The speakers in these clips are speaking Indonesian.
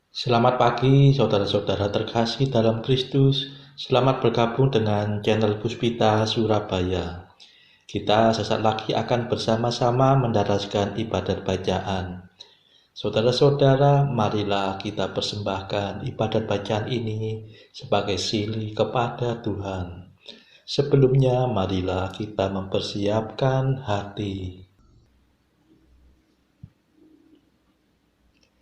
Selamat pagi, saudara-saudara terkasih dalam Kristus. Selamat bergabung dengan channel Puspita Surabaya. Kita sesaat lagi akan bersama-sama mendaraskan ibadat bacaan. Saudara-saudara, marilah kita persembahkan ibadat bacaan ini sebagai sili kepada Tuhan. Sebelumnya, marilah kita mempersiapkan hati.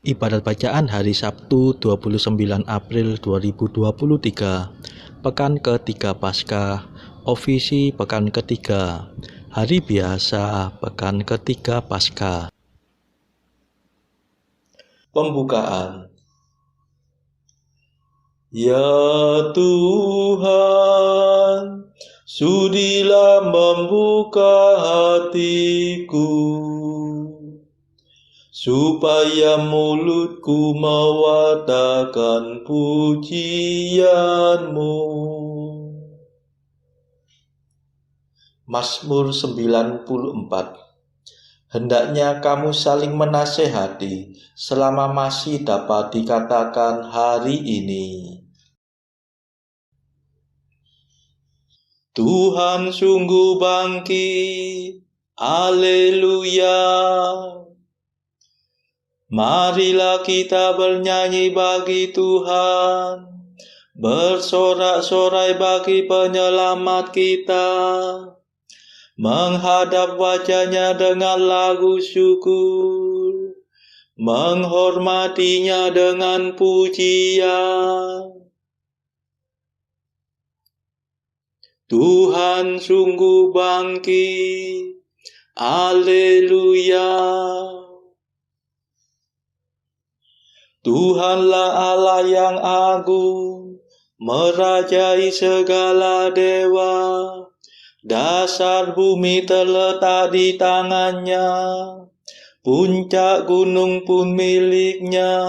Ibadat bacaan hari Sabtu 29 April 2023, Pekan ketiga Paskah, Ofisi Pekan ketiga, Hari Biasa Pekan ketiga Paskah. Pembukaan. Ya Tuhan, sudilah membuka hatiku, supaya mulutku mewartakan pujian-Mu. Mazmur 94. Hendaknya kamu saling menasehati selama masih dapat dikatakan hari ini. Tuhan sungguh bangkit, haleluya. Marilah kita bernyanyi bagi Tuhan, bersorak-sorai bagi penyelamat kita, menghadap wajah-Nya dengan lagu syukur, menghormatinya dengan pujian. Tuhan sungguh bangkit, haleluya. Tuhanlah Allah yang agung, merajai segala dewa. Dasar bumi terletak di tangan-Nya, puncak gunung pun milik-Nya.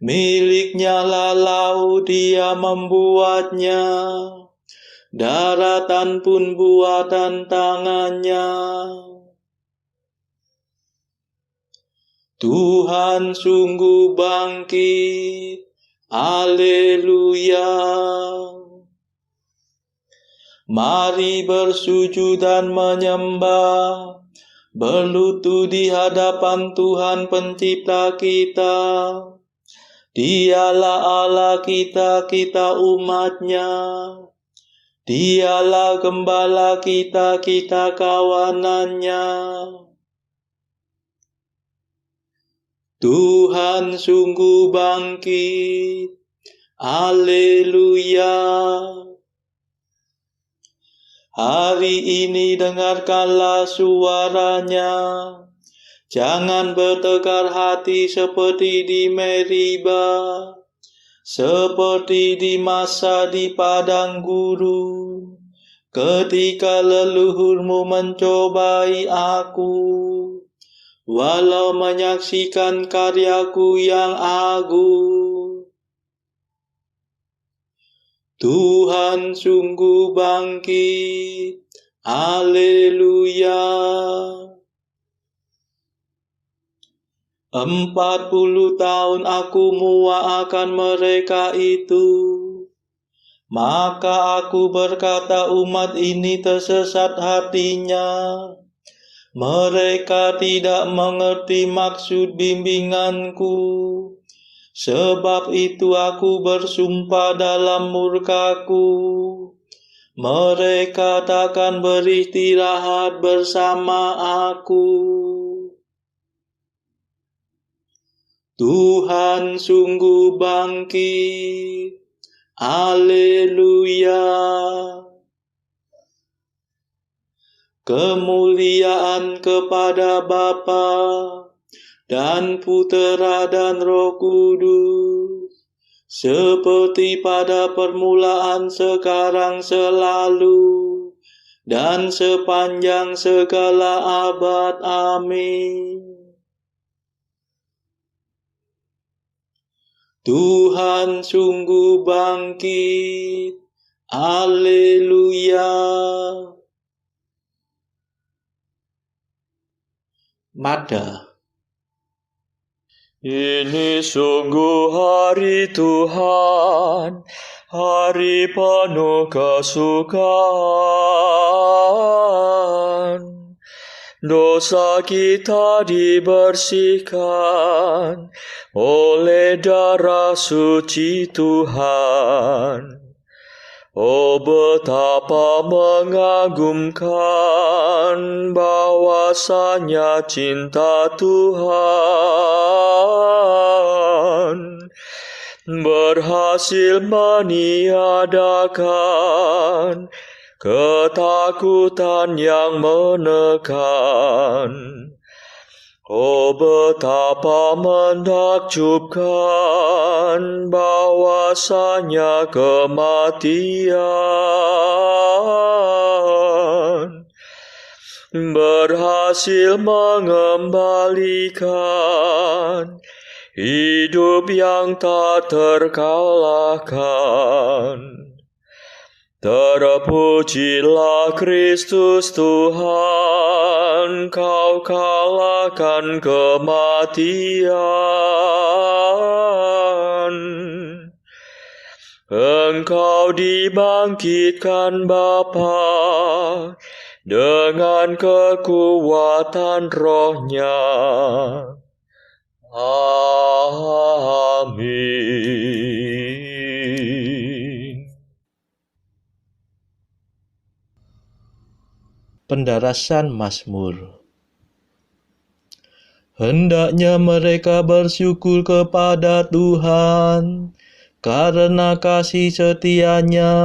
Milik-Nya lah laut, Dia membuatnya, daratan pun buatan tangan-Nya. Tuhan sungguh bangkit, haleluya. Mari bersujud dan menyembah, berlutut di hadapan Tuhan pencipta kita. Dialah Allah kita, kita umat-Nya. Dialah gembala kita, kita kawanan-Nya. Tuhan sungguh bangkit, haleluya. Hari ini dengarkanlah suara-Nya, jangan bertegar hati seperti di Meriba, seperti di masa di padang gurun, ketika leluhurmu mencobai aku, walau menyaksikan karyaku yang agung. Tuhan sungguh bangkit, haleluya. 40 tahun aku muak akan mereka itu. Maka aku berkata, umat ini tersesat hatinya. Mereka tidak mengerti maksud bimbinganku. Sebab itu aku bersumpah dalam murkaku, mereka takkan beristirahat bersama aku. Tuhan sungguh bangkit, haleluya. Kemuliaan kepada Bapa dan Putera dan Roh Kudus, seperti pada permulaan, sekarang, selalu, dan sepanjang segala abad. Amin. Tuhan sungguh bangkit, haleluya. Mada. Ini sungguh hari Tuhan, hari penuh kesukaan. Dosa kita dibersihkan oleh darah suci Tuhan. Oh, betapa mengagumkan bahwasanya cinta Tuhan berhasil meniadakan ketakutan yang menekan. Oh, betapa menakjubkan bahwasanya kematian berhasil mengembalikan hidup yang tak terkalahkan. Terpujilah Kristus Tuhan, Kau kalahkan kematian. Engkau dibangkitkan Bapa dengan kekuatan Roh-Nya. Amin. Pendarasan Mazmur. Hendaknya mereka bersyukur kepada Tuhan karena kasih setia-Nya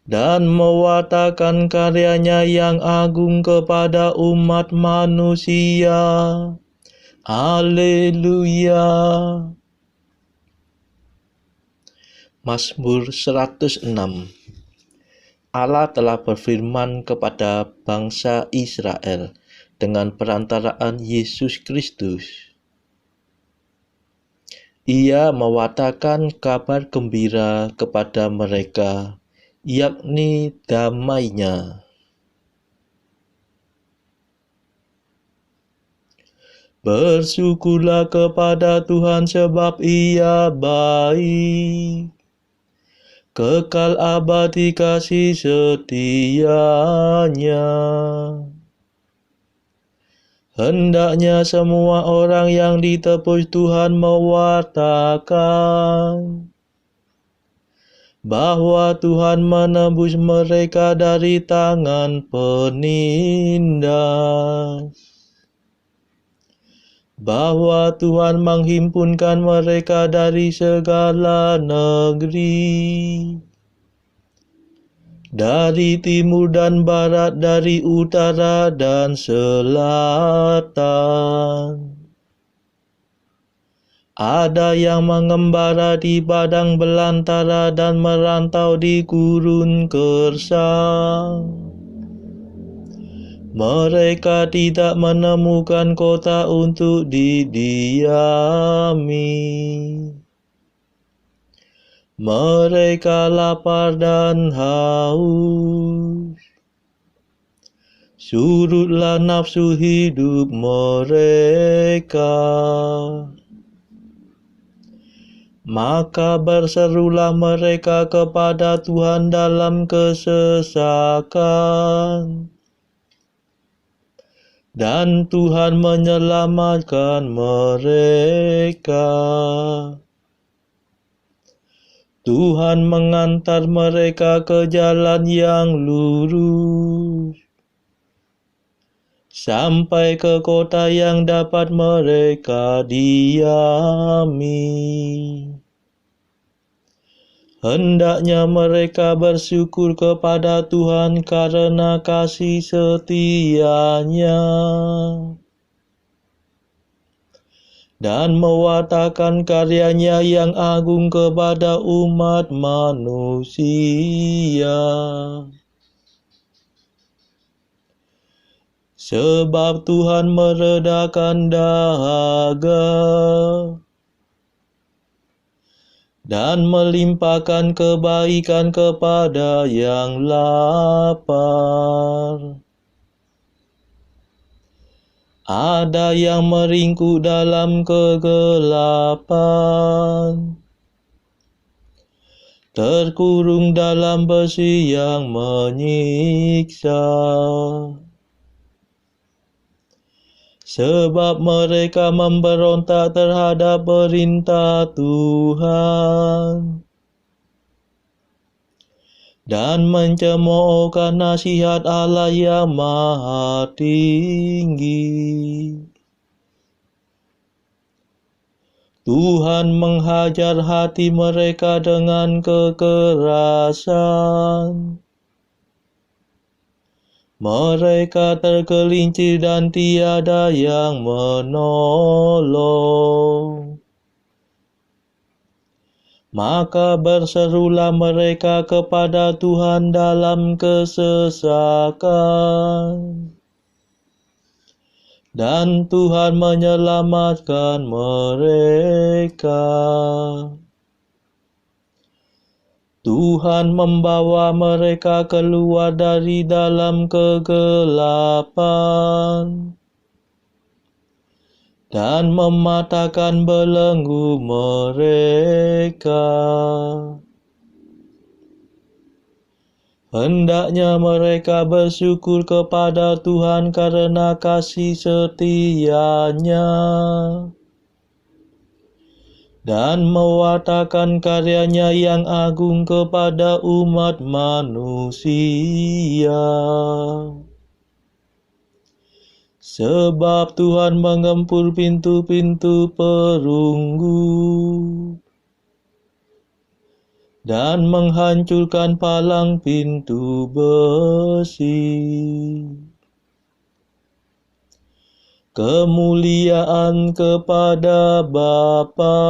dan mewartakan karya-Nya yang agung kepada umat manusia. Haleluya. Mazmur 106. Allah telah berfirman kepada bangsa Israel dengan perantaraan Yesus Kristus. Ia mewartakan kabar gembira kepada mereka, yakni damai-Nya. Bersyukurlah kepada Tuhan sebab Ia baik. Kekal abadi kasih setia-Nya. Hendaknya semua orang yang ditebus Tuhan mewartakan bahwa Tuhan menebus mereka dari tangan penindas, bahwa Tuhan menghimpunkan mereka dari segala negeri, dari timur dan barat, dari utara dan selatan. Ada yang mengembara di padang belantara dan merantau di gurun gersang. Mereka tidak menemukan kota untuk didiami. Mereka lapar dan haus. Surutlah nafsu hidup mereka. Maka berserulah mereka kepada Tuhan dalam kesesakan. Dan Tuhan menyelamatkan mereka. Tuhan mengantar mereka ke jalan yang lurus, sampai ke kota yang dapat mereka diami. Hendaknya mereka bersyukur kepada Tuhan karena kasih setia-Nya, dan mewartakan karya-Nya yang agung kepada umat manusia. Sebab Tuhan meredakan dahaga dan melimpahkan kebaikan kepada yang lapar. Ada yang meringkuk dalam kegelapan, terkurung dalam besi yang menyiksa. Sebab mereka memberontak terhadap perintah Tuhan dan mencemoohkan nasihat Allah yang Maha Tinggi. Tuhan menghajar hati mereka dengan kekerasan. Mereka tergelincir dan tiada yang menolong. Maka berserulah mereka kepada Tuhan dalam kesesakan, dan Tuhan menyelamatkan mereka. Tuhan membawa mereka keluar dari dalam kegelapan dan mematahkan belenggu mereka. Hendaknya mereka bersyukur kepada Tuhan karena kasih setia-Nya dan mewartakan karya-Nya yang agung kepada umat manusia. Sebab Tuhan menggempur pintu-pintu perunggu dan menghancurkan palang pintu besi. Kemuliaan kepada Bapa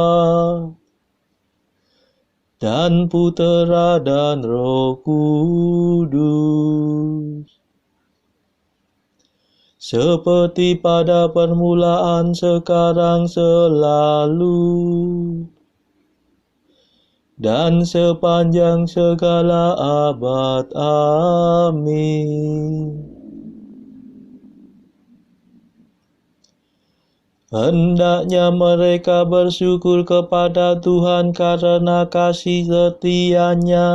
dan Putera dan Roh Kudus, seperti pada permulaan, sekarang, selalu, dan sepanjang segala abad. Amin. Hendaknya mereka bersyukur kepada Tuhan karena kasih setia-Nya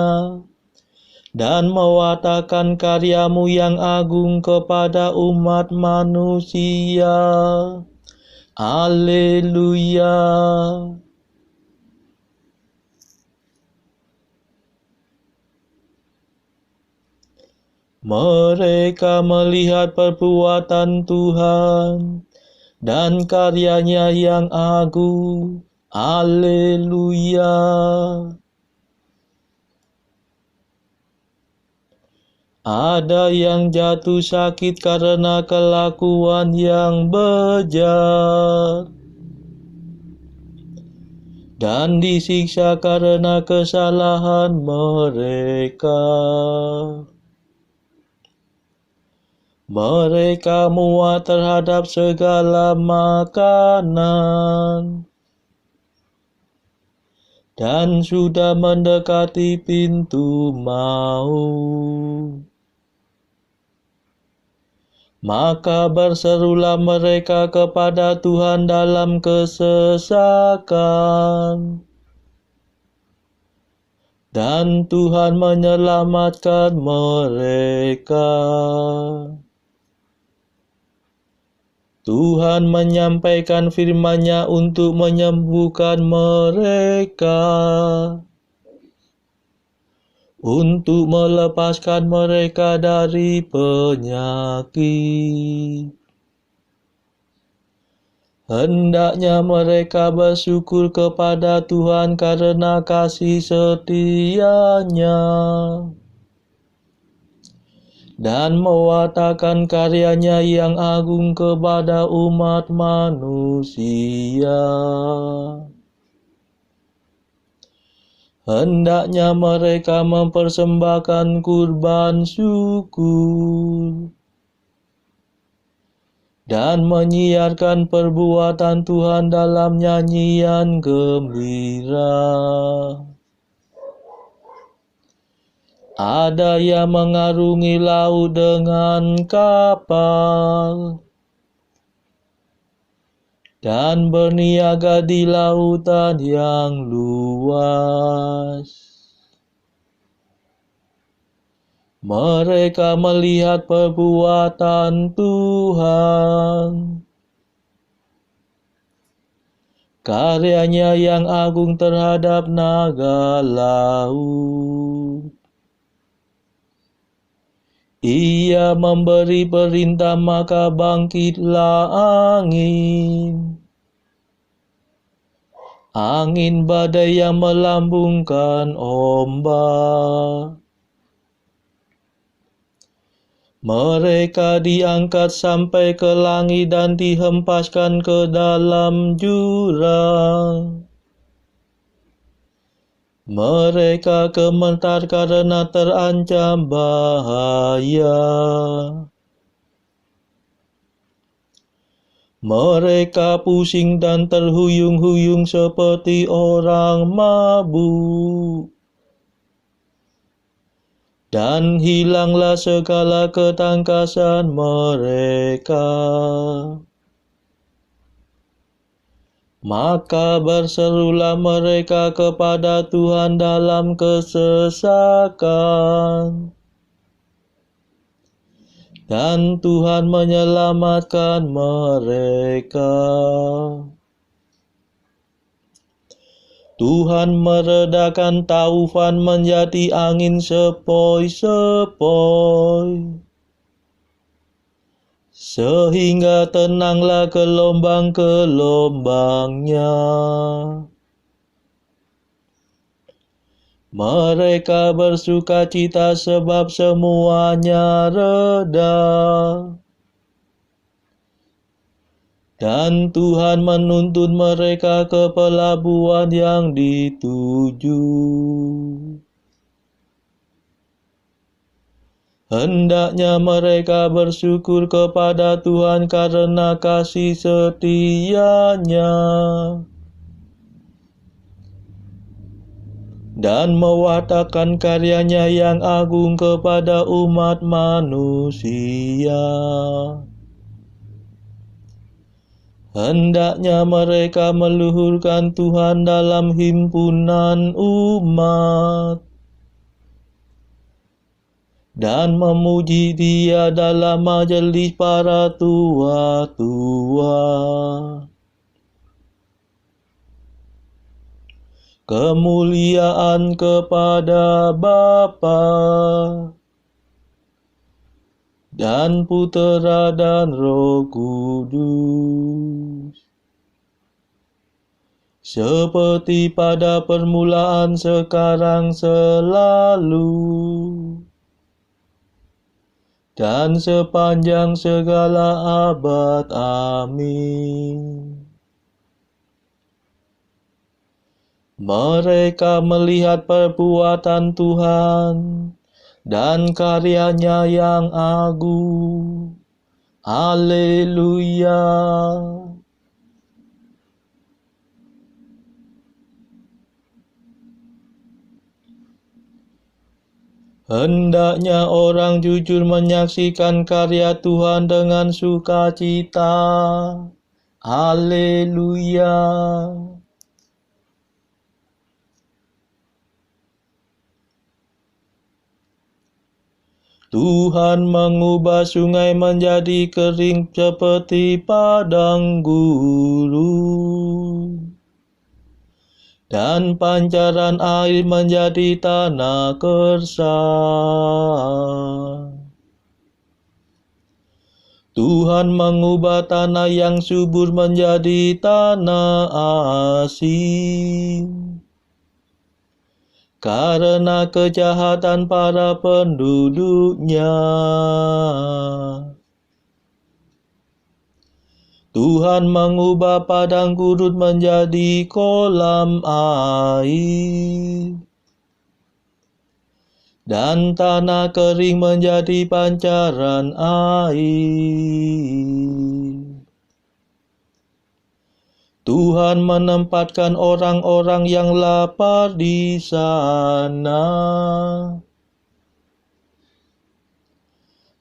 dan mewartakan karya-Mu yang agung kepada umat manusia. Haleluya. Mereka melihat perbuatan Tuhan dan karya-Nya yang agung. Haleluya. Ada yang jatuh sakit karena kelakuan yang bejat dan disiksa karena kesalahan mereka. Mereka muak terhadap segala makanan dan sudah mendekati pintu maut. Maka berserulah mereka kepada Tuhan dalam kesesakan, dan Tuhan menyelamatkan mereka. Tuhan menyampaikan firman-Nya untuk menyembuhkan mereka, untuk melepaskan mereka dari penyakit. Hendaknya mereka bersyukur kepada Tuhan karena kasih setia-Nya dan mewartakan karya-Nya yang agung kepada umat manusia. Hendaknya mereka mempersembahkan kurban syukur dan menyiarkan perbuatan Tuhan dalam nyanyian gembira. Ada yang mengarungi laut dengan kapal, dan berniaga di lautan yang luas. Mereka melihat perbuatan Tuhan, karyanya yang agung terhadap naga laut. Ia memberi perintah, maka bangkitlah angin. Angin badai yang melambungkan ombak. Mereka diangkat sampai ke langit dan dihempaskan ke dalam jurang. Mereka gemetar karena terancam bahaya. Mereka pusing dan terhuyung-huyung seperti orang mabuk. Dan hilanglah segala ketangkasan mereka. Maka berserulah mereka kepada Tuhan dalam kesesakan. Dan Tuhan menyelamatkan mereka. Tuhan meredakan taufan menjadi angin sepoi-sepoi. Sehingga tenanglah gelombang-gelombangnya. Mereka bersukacita sebab semuanya reda. Dan Tuhan menuntun mereka ke pelabuhan yang dituju. Hendaknya mereka bersyukur kepada Tuhan karena kasih setia-Nya, dan mewartakan karyanya yang agung kepada umat manusia. Hendaknya mereka meluhurkan Tuhan dalam himpunan umat, dan memuji Dia dalam majelis para tua-tua. Kemuliaan kepada Bapa dan Putera dan Roh Kudus, seperti pada permulaan, sekarang, selalu, dan sepanjang segala abad. Amin. Mereka melihat perbuatan Tuhan dan karyanya yang agung. Haleluya. Hendaknya orang jujur menyaksikan karya Tuhan dengan sukacita. Haleluya. Tuhan mengubah sungai menjadi kering seperti padang gurun, dan pancaran air menjadi tanah gersang. Tuhan mengubah tanah yang subur menjadi tanah asin, karena kejahatan para penduduknya. Tuhan mengubah padang gurun menjadi kolam air, dan tanah kering menjadi pancaran air. Tuhan menempatkan orang-orang yang lapar di sana,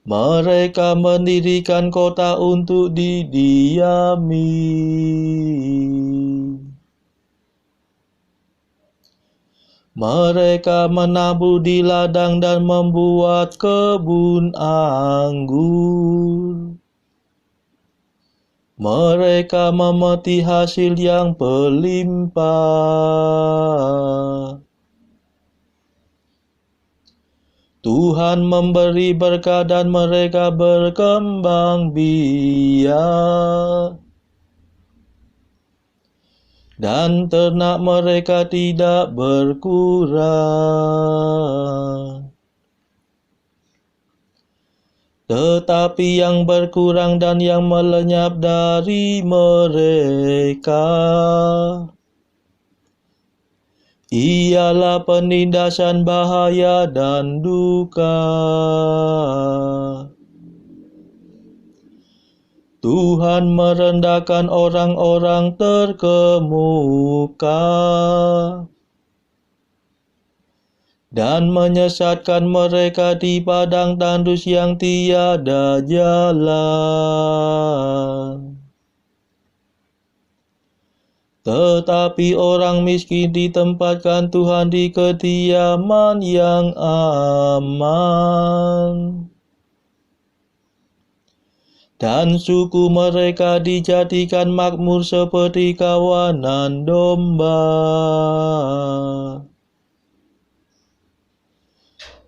Mereka mendirikan kota untuk didiami. Mereka menabur di ladang dan membuat kebun anggur. Mereka memetik hasil yang berlimpah. Tuhan memberi berkat dan mereka berkembang biak. Dan ternak mereka tidak berkurang. Tetapi yang berkurang dan yang melenyap dari mereka ialah penindasan, bahaya, dan duka. Tuhan merendahkan orang-orang terkemuka dan menyesatkan mereka di padang tandus yang tiada jalan. Tetapi orang miskin ditempatkan Tuhan di kediaman yang aman. Dan suku mereka dijadikan makmur seperti kawanan domba.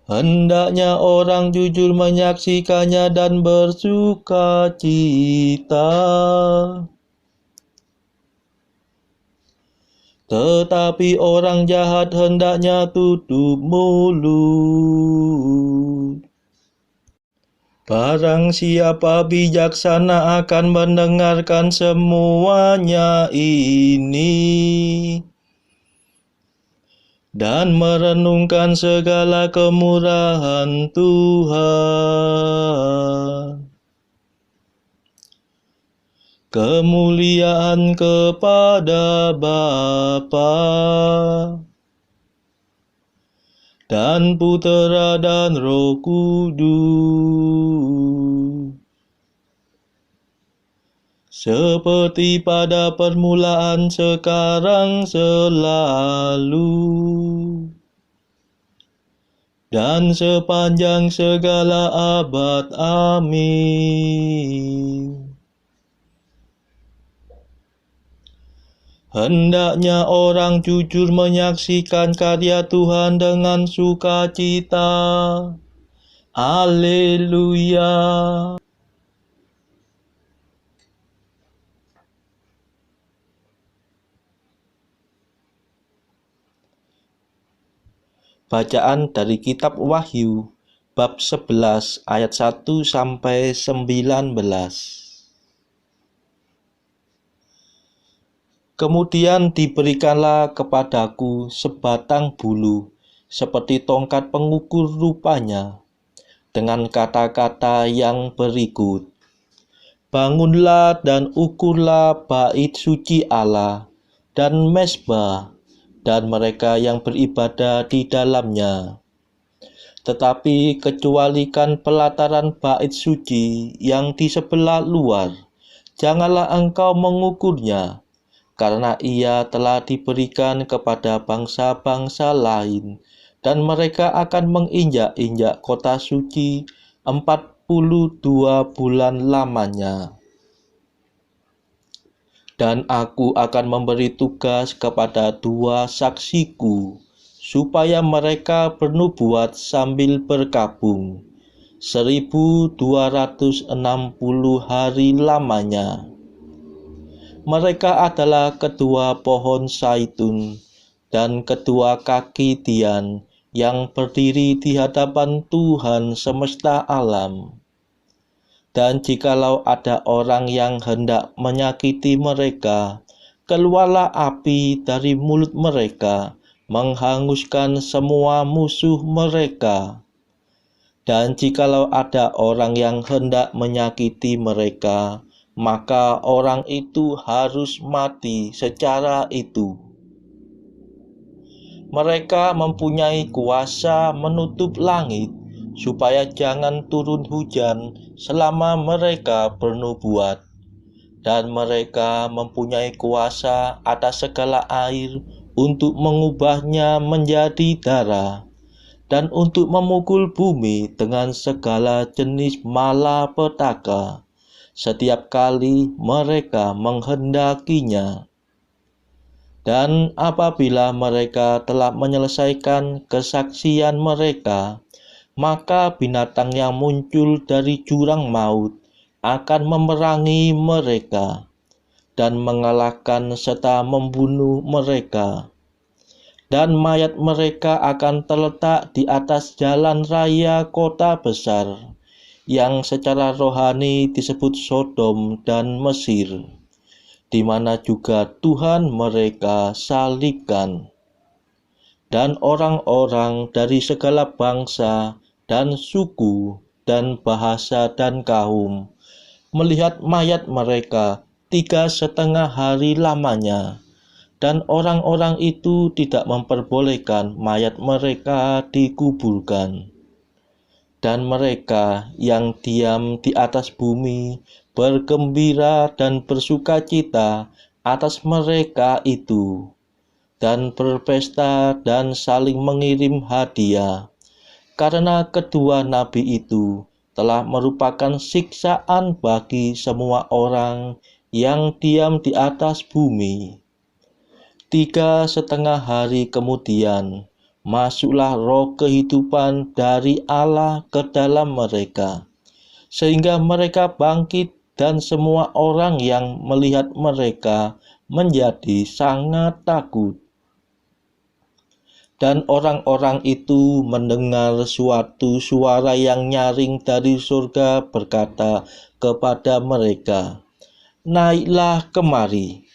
Hendaknya orang jujur menyaksikannya dan bersuka cita. Tetapi orang jahat hendaknya tutup mulut. Barang siapa bijaksana akan mendengarkan semuanya ini dan merenungkan segala kemurahan Tuhan. Kemuliaan kepada Bapa dan Putera dan Roh Kudus, seperti pada permulaan, sekarang, selalu, dan sepanjang segala abad. Amin. Hendaknya orang jujur menyaksikan karya Tuhan dengan sukacita. Haleluya. Bacaan dari kitab Wahyu bab 11 ayat 1 sampai 19. Kemudian diberikanlah kepadaku sebatang bulu, seperti tongkat pengukur rupanya, dengan kata-kata yang berikut: Bangunlah dan ukurlah bait suci Allah, dan mezbah, dan mereka yang beribadah di dalamnya. Tetapi kecualikan pelataran bait suci yang di sebelah luar, janganlah engkau mengukurnya, karena ia telah diberikan kepada bangsa-bangsa lain, dan mereka akan menginjak-injak kota suci 42 bulan lamanya. Dan aku akan memberi tugas kepada 2 saksiku, supaya mereka bernubuat sambil berkabung 1260 hari lamanya. Mereka adalah kedua pohon zaitun dan kedua kaki tian yang berdiri di hadapan Tuhan semesta alam. Dan jikalau ada orang yang hendak menyakiti mereka, keluarlah api dari mulut mereka, menghanguskan semua musuh mereka. Dan jikalau ada orang yang hendak menyakiti mereka, maka orang itu harus mati secara itu. Mereka mempunyai kuasa menutup langit, supaya jangan turun hujan selama mereka bernubuat, dan mereka mempunyai kuasa atas segala air untuk mengubahnya menjadi darah, dan untuk memukul bumi dengan segala jenis malapetaka setiap kali mereka menghendakinya. Dan apabila mereka telah menyelesaikan kesaksian mereka, maka binatang yang muncul dari jurang maut akan memerangi mereka dan mengalahkan serta membunuh mereka. Dan mayat mereka akan terletak di atas jalan raya kota besar, yang secara rohani disebut Sodom dan Mesir, di mana juga Tuhan mereka salibkan. Dan orang-orang dari segala bangsa dan suku dan bahasa dan kaum melihat mayat mereka 3,5 hari lamanya, dan orang-orang itu tidak memperbolehkan mayat mereka dikuburkan. Dan mereka yang diam di atas bumi bergembira dan bersukacita atas mereka itu, dan berpesta dan saling mengirim hadiah, karena kedua nabi itu telah merupakan siksaan bagi semua orang yang diam di atas bumi. 3,5 hari kemudian, masuklah roh kehidupan dari Allah ke dalam mereka, sehingga mereka bangkit, dan semua orang yang melihat mereka menjadi sangat takut. Dan orang-orang itu mendengar suatu suara yang nyaring dari surga berkata kepada mereka, "Naiklah kemari."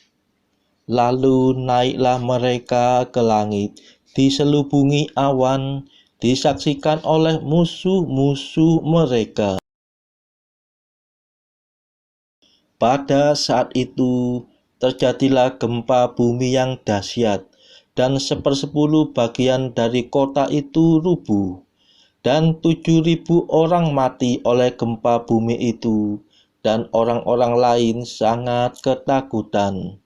Lalu naiklah mereka ke langit, diselubungi awan, disaksikan oleh musuh-musuh mereka. Pada saat itu terjadilah gempa bumi yang dahsyat, dan 1/10 bagian dari kota itu rubuh, dan 7.000 orang mati oleh gempa bumi itu, dan orang-orang lain sangat ketakutan,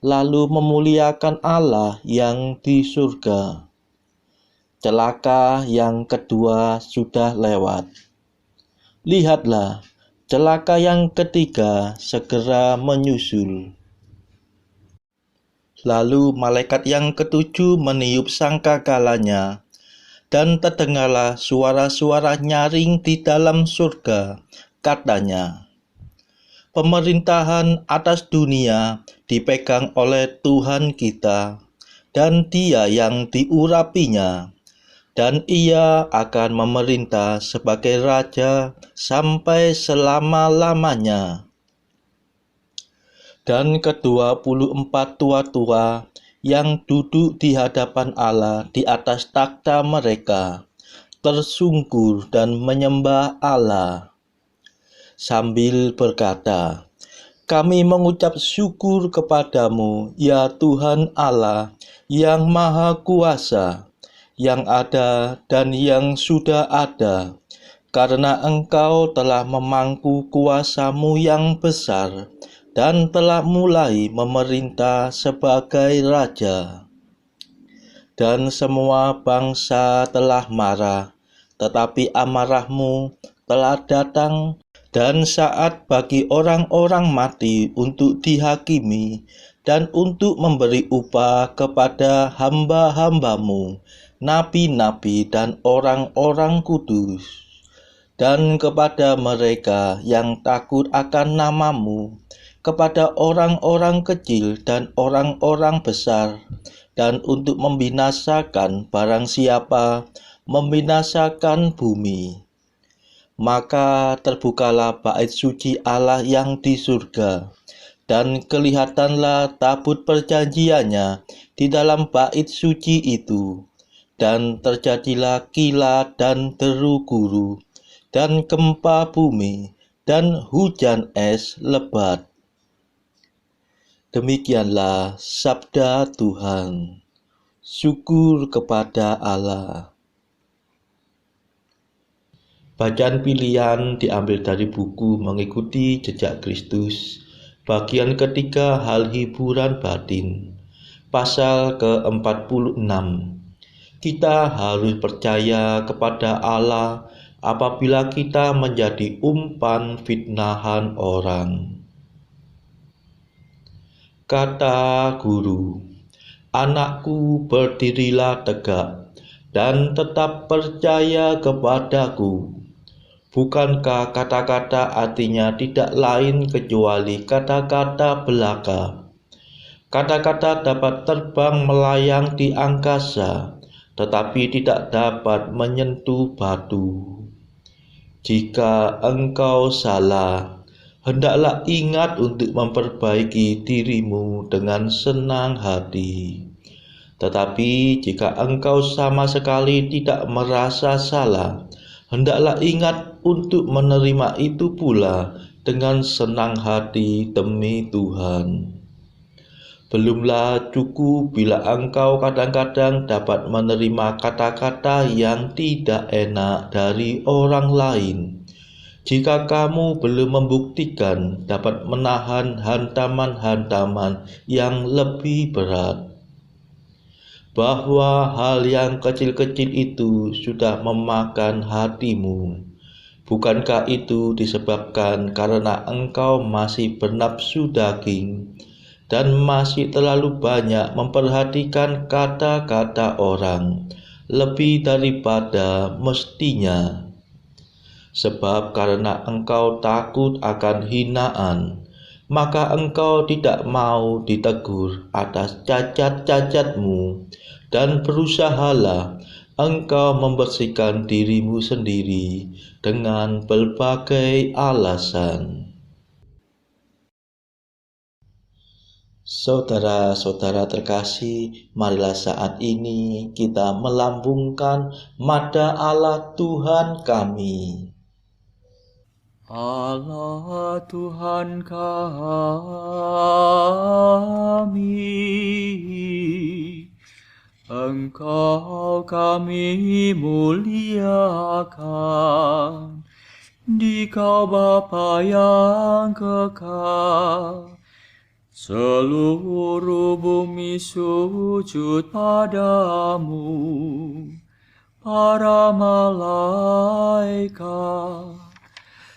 lalu memuliakan Allah yang di surga. Celaka yang kedua sudah lewat. Lihatlah, celaka yang ketiga segera menyusul. Lalu malaikat yang ketujuh meniup sangkakalanya, dan terdengarlah suara-suara nyaring di dalam surga, katanya, "Pemerintahan atas dunia dipegang oleh Tuhan kita, dan Dia yang diurapinya, dan Ia akan memerintah sebagai Raja sampai selama-lamanya." Dan ke-24 tua-tua yang duduk di hadapan Allah di atas takhta mereka tersungkur dan menyembah Allah sambil berkata, "Kami mengucap syukur kepadamu, ya Tuhan Allah, yang Maha Kuasa, yang ada dan yang sudah ada, karena Engkau telah memangku kuasa-Mu yang besar, dan telah mulai memerintah sebagai Raja. Dan semua bangsa telah marah, tetapi amarah-Mu telah datang, dan saat bagi orang-orang mati untuk dihakimi, dan untuk memberi upah kepada hamba-hamba-Mu, nabi-nabi dan orang-orang kudus, dan kepada mereka yang takut akan nama-Mu, kepada orang-orang kecil dan orang-orang besar, dan untuk membinasakan barang siapa membinasakan bumi. Maka terbukalah bait suci Allah yang di surga, dan kelihatanlah tabut perjanjiannya di dalam bait suci itu, dan terjadilah kilat dan deru guru, dan gempa bumi, dan hujan es lebat. Demikianlah sabda Tuhan. Syukur kepada Allah. Bacaan pilihan diambil dari buku Mengikuti Jejak Kristus, bagian ketiga, hal hiburan batin, pasal ke-46. Kita harus percaya kepada Allah apabila kita menjadi umpan fitnahan orang. Kata guru, "Anakku, berdirilah tegak dan tetap percaya kepadaku." Bukankah kata-kata artinya tidak lain kecuali kata-kata belaka? Kata-kata dapat terbang melayang di angkasa, tetapi tidak dapat menyentuh batu. Jika engkau salah, hendaklah ingat untuk memperbaiki dirimu dengan senang hati. Tetapi jika engkau sama sekali tidak merasa salah, hendaklah ingat untuk menerima itu pula dengan senang hati demi Tuhan. Belumlah cukup bila engkau kadang-kadang dapat menerima kata-kata yang tidak enak dari orang lain. Jika kamu belum membuktikan dapat menahan hantaman-hantaman yang lebih berat, bahwa hal yang kecil-kecil itu sudah memakan hatimu. Bukankah itu disebabkan karena engkau masih bernafsu daging dan masih terlalu banyak memperhatikan kata-kata orang lebih daripada mestinya? Sebab karena engkau takut akan hinaan, maka engkau tidak mau ditegur atas cacat-cacatmu, dan berusahalah engkau membersihkan dirimu sendiri dengan berbagai alasan. Saudara-saudara terkasih, marilah saat ini kita melambungkan Mada Allah Tuhan kami. Allah Tuhan kami, Engkau kami muliakan, Dikau Bapa yang kekal. Seluruh bumi sujud padamu, para malaikat,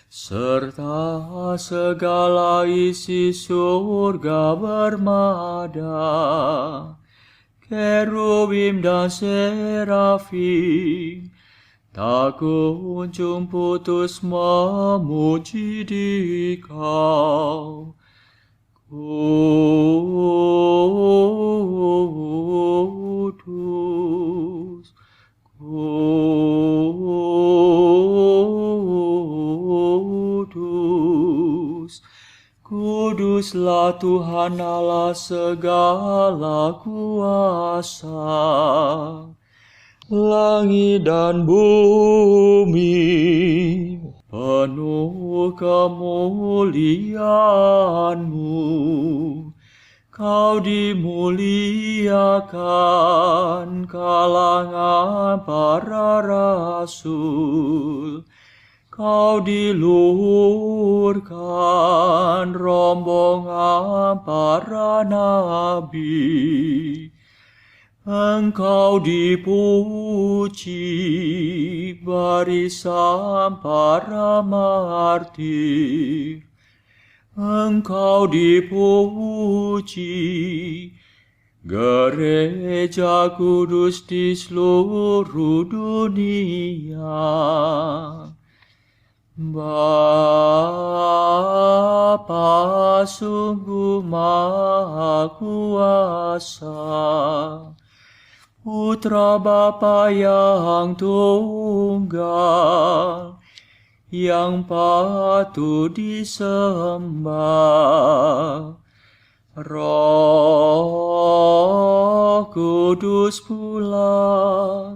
serta segala isi surga bermada, kerubim dan serafim, tak kunjung putus memuji Dikau. Kudus, kudus, kuduslah Tuhan Allah segala kuasa. Langit dan bumi penuh kemuliaan-Mu. Kau dimuliakan kalangan para rasul. Kau diluhurkan rombongan para nabi. Engkau dipuji barisan para martir. Engkau dipuji gereja kudus di seluruh dunia. Bapa sungguh Maha Kuasa, Putra Bapa yang tunggal, yang patut disembah. Roh Kudus pula,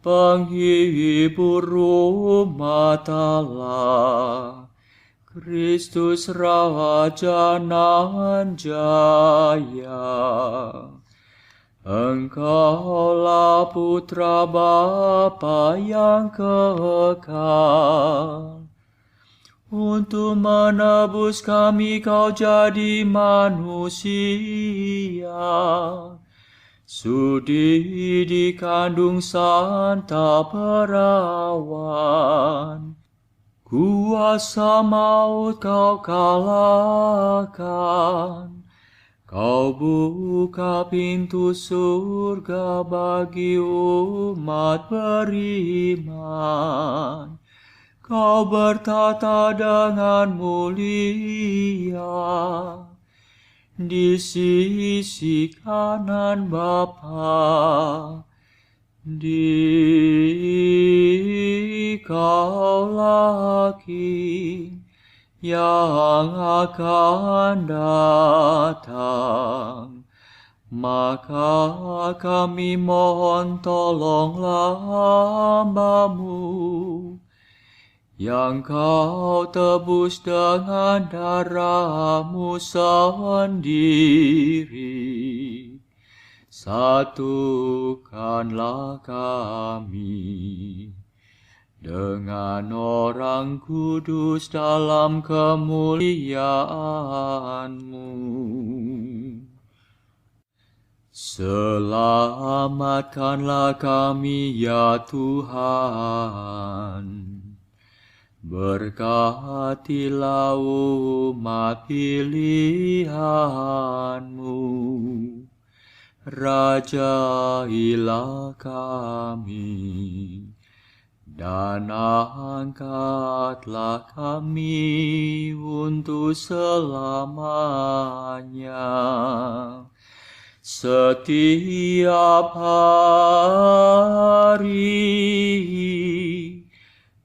penghibur umat Allah, Kristus Raja nan jaya. Engkaulah Putra Bapa yang kekal. Untuk menebus kami kau jadi manusia. Sudi dikandung Santa Perawan. Kuasa maut kau kalahkan. Kau buka pintu surga bagi umat beriman. Kau bertata dengan mulia di sisi kanan Bapa. Dikaulah King yang akan datang. Maka kami mohon tolonglah hamba-Mu yang kau tebus dengan darah-Mu sendiri. Satukanlah kami dengan orang kudus dalam kemuliaan-Mu. Selamatkanlah kami ya Tuhan. Berkatilah umat pilihan-Mu. Rajailah kami dan angkatlah kami untuk selamanya. Setiap hari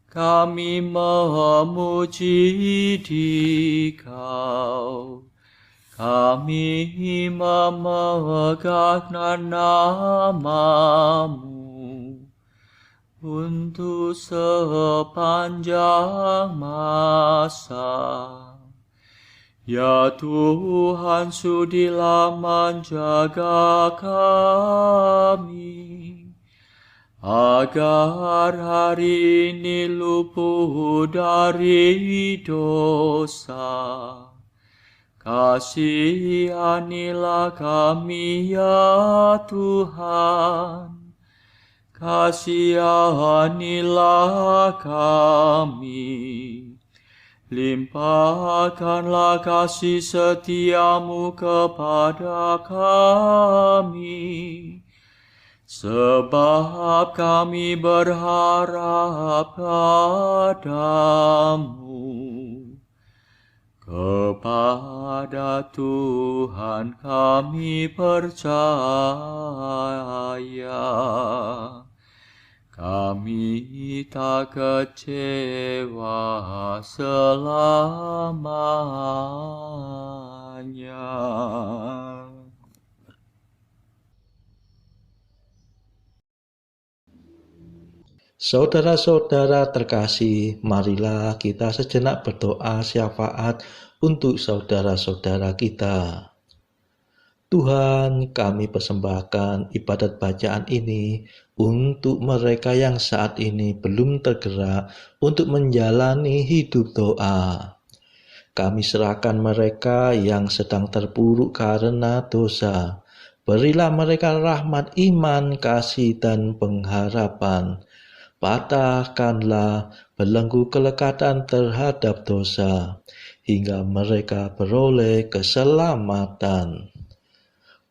kami memuji Dikau. Kami memegang nama-Mu untuk sepanjang masa. Ya Tuhan, sudilah menjaga kami, agar hari ini luput dari dosa. Kasihanilah kami ya Tuhan, kasihanilah kami. Limpahkanlah kasih setia-Mu kepada kami, sebab kami berharap padamu. Kepada Tuhan kami percaya, kami tak kecewa selamanya. Saudara-saudara terkasih, marilah kita sejenak berdoa syafaat untuk saudara-saudara kita. Tuhan, kami persembahkan ibadat bacaan ini untuk mereka yang saat ini belum tergerak untuk menjalani hidup doa. Kami serahkan mereka yang sedang terpuruk karena dosa. Berilah mereka rahmat iman, kasih, dan pengharapan. Patahkanlah belenggu kelekatan terhadap dosa, hingga mereka beroleh keselamatan.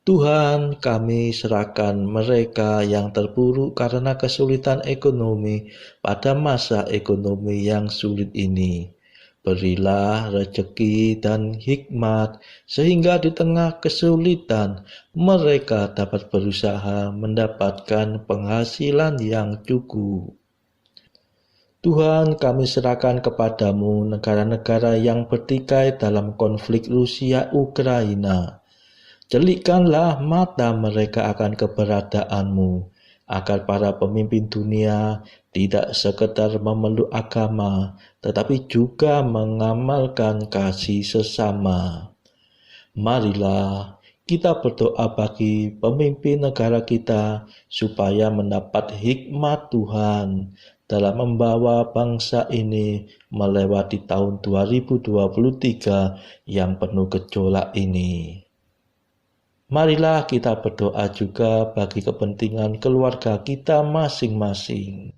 Tuhan, kami serahkan mereka yang terpuruk karena kesulitan ekonomi pada masa ekonomi yang sulit ini. Berilah rezeki dan hikmat, sehingga di tengah kesulitan mereka dapat berusaha mendapatkan penghasilan yang cukup. Tuhan, kami serahkan kepadamu negara-negara yang bertikai dalam konflik Rusia-Ukraina. Celikkanlah mata mereka akan keberadaanmu, agar para pemimpin dunia tidak sekedar memeluk agama, tetapi juga mengamalkan kasih sesama. Marilah Kita berdoa bagi pemimpin negara kita supaya mendapat hikmat Tuhan dalam membawa bangsa ini melewati tahun 2023 yang penuh gejolak ini. Marilah kita berdoa juga bagi kepentingan keluarga kita masing-masing.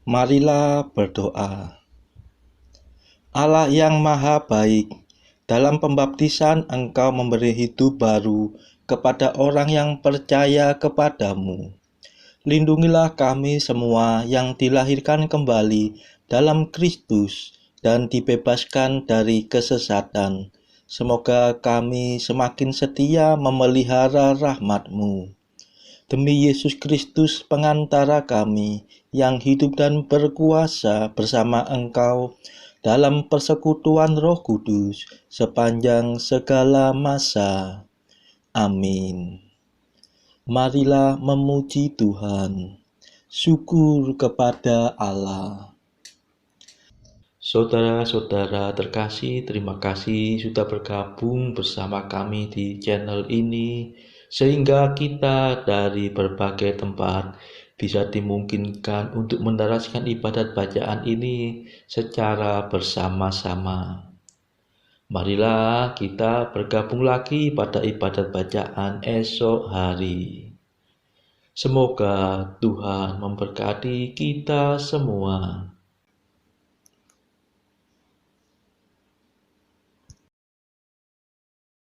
Marilah berdoa. Allah yang maha baik, dalam pembaptisan Engkau memberi hidup baru kepada orang yang percaya kepadamu. Lindungilah kami semua yang dilahirkan kembali dalam Kristus dan dibebaskan dari kesesatan. Semoga kami semakin setia memelihara rahmat-Mu. Demi Yesus Kristus pengantara kami yang hidup dan berkuasa bersama Engkau dalam persekutuan Roh Kudus sepanjang segala masa. Amin. Marilah memuji Tuhan. Syukur kepada Allah. Saudara-saudara terkasih, terima kasih sudah bergabung bersama kami di channel ini, sehingga kita dari berbagai tempat bisa dimungkinkan untuk meneruskan ibadat bacaan ini secara bersama-sama. Marilah kita bergabung lagi pada ibadat bacaan esok hari. Semoga Tuhan memberkati kita semua.